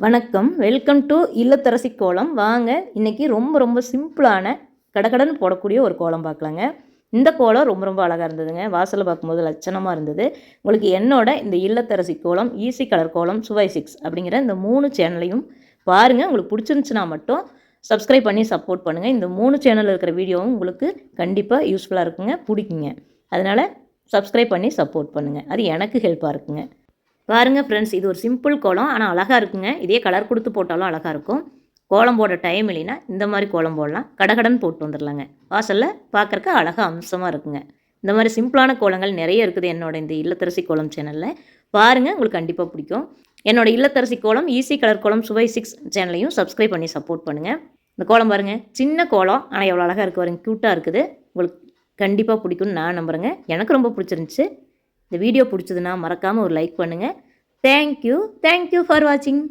வணக்கம். Welcome to இல்லத்தரசி கோலம். வாங்க இன்னைக்கு ரொம்ப சிம்பிளான கடகடன்னு போடக்கூடிய ஒரு கோலம் பார்க்கலாங்க. இந்த கோலம் ரொம்ப அழகாக இருந்ததுங்க. வாசலில் பார்க்கும்போது லட்சணமாக இருந்தது. உங்களுக்கு என்னோட இந்த இல்லத்தரசி கோலம், ஈஸி கலர் கோலம், சுவை 6 அப்படிங்கிற இந்த 3 சேனலையும் பாருங்கள். உங்களுக்கு பிடிச்சிருந்துச்சுன்னா மட்டும் சப்ஸ்கிரைப் பண்ணி சப்போர்ட் பண்ணுங்கள். இந்த 3 சேனலில் இருக்கிற வீடியோவும் உங்களுக்கு கண்டிப்பாக யூஸ்ஃபுல்லாக இருக்குங்க, பிடிக்குங்க. அதனால் சப்ஸ்கிரைப் பண்ணி சப்போர்ட் பண்ணுங்கள். அது எனக்கு ஹெல்ப்பாக இருக்குங்க. பாருங்கள் ஃப்ரெண்ட்ஸ், இது ஒரு சிம்பிள் கோலம், ஆனால் அழகாக இருக்குங்க. இதே கலர் கொடுத்து போட்டாலும் அழகாக இருக்கும். கோலம் போட டைம் இல்லைன்னா இந்த மாதிரி கோலம் போடலாம். கடகடன்னு போட்டு வந்துடலாங்க. வாசலில் பார்க்குறக்கு அழகாக அம்சமாக இருக்குங்க. இந்த மாதிரி சிம்பிளான கோலங்கள் நிறைய இருக்குது என்னோட இந்த இல்லத்தரசி கோலம் சேனலில். பாருங்கள், உங்களுக்கு கண்டிப்பாக பிடிக்கும். என்னோட இல்லத்தரசி கோலம், ஈஸி கலர் கோலம், சுவை 6 சேனலையும் சப்ஸ்கிரைப் பண்ணி சப்போர்ட் பண்ணுங்கள். இந்த கோலம் பாருங்கள், சின்ன கோலம், ஆனால் எவ்வளோ அழகாக இருக்குது பாருங்க, க்யூட்டாக இருக்குது. உங்களுக்கு கண்டிப்பாக பிடிக்கும்னு நான் நம்புகிறேங்க. எனக்கு ரொம்ப பிடிச்சிருந்துச்சு. இந்த வீடியோ பிடிச்சதுன்னா மறக்காமல் ஒரு லைக் பண்ணுங்கள். தேங்க்யூ ஃபார் வாட்சிங்.